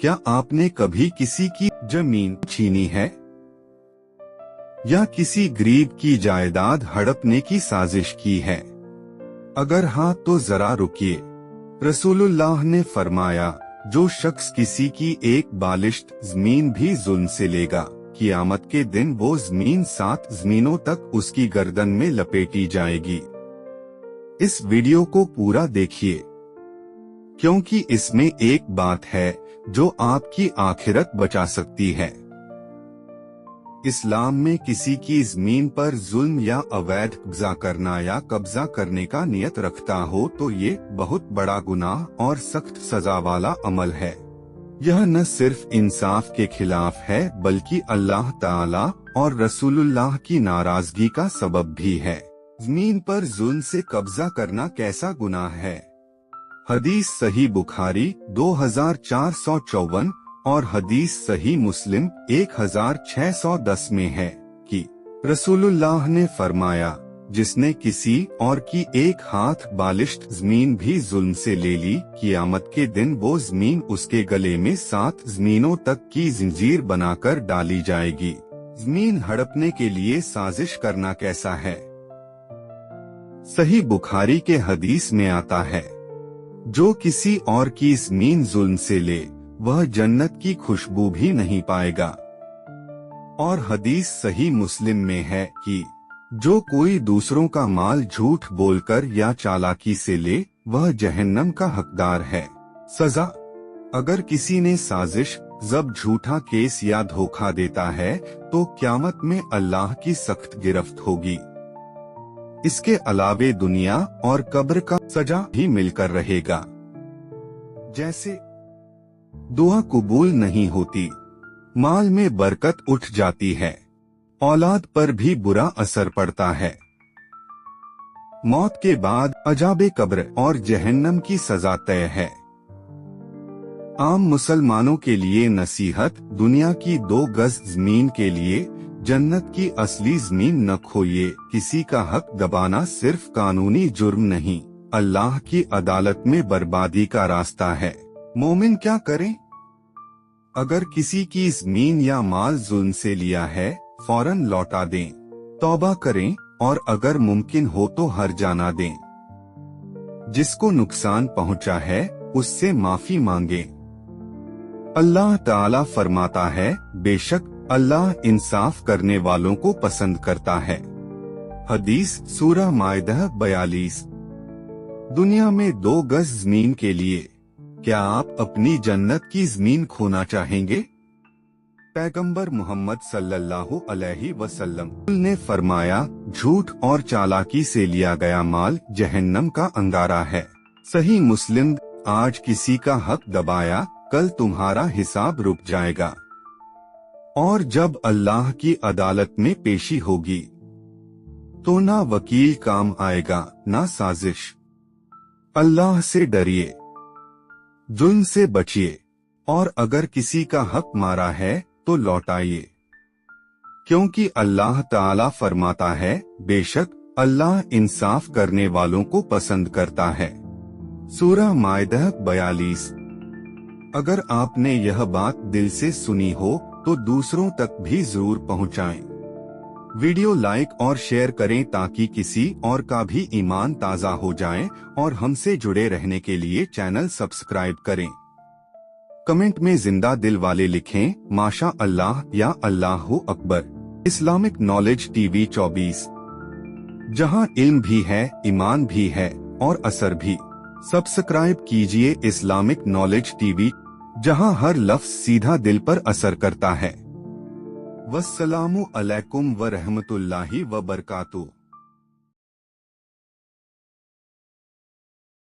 क्या आपने कभी किसी की जमीन छीनी है या किसी गरीब की जायदाद हड़पने की साजिश की है? अगर हाँ तो जरा रुकिए। रसूलुल्लाह ने फरमाया, जो शख्स किसी की एक बालिश्त जमीन भी जुल्म से लेगा, क़यामत के दिन वो जमीन 7 जमीनों तक उसकी गर्दन में लपेटी जाएगी। इस वीडियो को पूरा देखिए, क्योंकि इसमें एक बात है जो आपकी आखिरत बचा सकती है। इस्लाम में किसी की जमीन पर जुल्म या अवैध कब्जा करना या कब्जा करने का नियत रखता हो तो ये बहुत बड़ा गुनाह और सख्त सजा वाला अमल है। यह न सिर्फ इंसाफ के खिलाफ है बल्कि अल्लाह ताला और रसूलुल्लाह की नाराजगी का सबब भी है। जमीन पर जुल्म से कब्जा करना कैसा गुनाह है? हदीस सही बुखारी 2454 और हदीस सही मुस्लिम 1610 में है कि रसूलुल्लाह ने फरमाया, जिसने किसी और की एक हाथ बालिश्त जमीन भी जुल्म से ले ली, क़यामत के दिन वो जमीन उसके गले में 7 जमीनों तक की जंजीर बनाकर डाली जाएगी। जमीन हड़पने के लिए साजिश करना कैसा है? सही बुखारी के हदीस में आता है, जो किसी और की जमीन जुल्म से ले वह जन्नत की खुशबू भी नहीं पाएगा। और हदीस सही मुस्लिम में है कि जो कोई दूसरों का माल झूठ बोलकर या चालाकी से ले वह जहन्नम का हकदार है। सजा: अगर किसी ने साजिश, जब झूठा केस या धोखा देता है तो क़यामत में अल्लाह की सख्त गिरफ्त होगी। इसके अलावे दुनिया और कब्र का सजा भी मिलकर रहेगा। जैसे दुआ कबूल नहीं होती, माल में बरकत उठ जाती है, औलाद पर भी बुरा असर पड़ता है। मौत के बाद अजाबे कब्र और जहन्नम की सजा तय है। आम मुसलमानों के लिए नसीहत: दुनिया की 2 गज जमीन के लिए जन्नत की असली जमीन न खोइए। किसी का हक दबाना सिर्फ कानूनी जुर्म नहीं, अल्लाह की अदालत में बर्बादी का रास्ता है। मोमिन क्या करें? अगर किसी की जमीन या माल जुल्म से लिया है, फौरन लौटा दें, तौबा करें और अगर मुमकिन हो तो हर्जाना दें। जिसको नुकसान पहुंचा है उससे माफी मांगें। अल्लाह ताला फरमाता है, बेशक अल्लाह इंसाफ करने वालों को पसंद करता है। हदीस सूरह माइदा 42। दुनिया में 2 गज जमीन के लिए क्या आप अपनी जन्नत की जमीन खोना चाहेंगे? पैगंबर मोहम्मद सल्लल्लाहु अलैहि वसल्लम ने फरमाया, झूठ और चालाकी से लिया गया माल जहन्नम का अंगारा है। सही मुस्लिम: आज किसी का हक दबाया, कल तुम्हारा हिसाब रुक जाएगा। और जब अल्लाह की अदालत में पेशी होगी तो ना वकील काम आएगा ना साजिश। अल्लाह से डरिए, जुल्म से बचिए और अगर किसी का हक मारा है तो लौटाइए, क्योंकि अल्लाह ताला फरमाता है, बेशक अल्लाह इंसाफ करने वालों को पसंद करता है। सूरह माइदा 42। अगर आपने यह बात दिल से सुनी हो तो दूसरों तक भी जरूर पहुंचाएं। वीडियो लाइक और शेयर करें ताकि किसी और का भी ईमान ताज़ा हो जाए और हमसे जुड़े रहने के लिए चैनल सब्सक्राइब करें। कमेंट में जिंदा दिल वाले लिखें, माशा अल्लाह या अल्लाहु अकबर। इस्लामिक नॉलेज टीवी 24, जहां इल्म भी है, ईमान भी है और असर भी। सब्सक्राइब कीजिए इस्लामिक नॉलेज टीवी, जहां हर लफ्ज सीधा दिल पर असर करता है। वस्सलामु अलैकुम व रहमतुल्लाहि व बरकातुहू।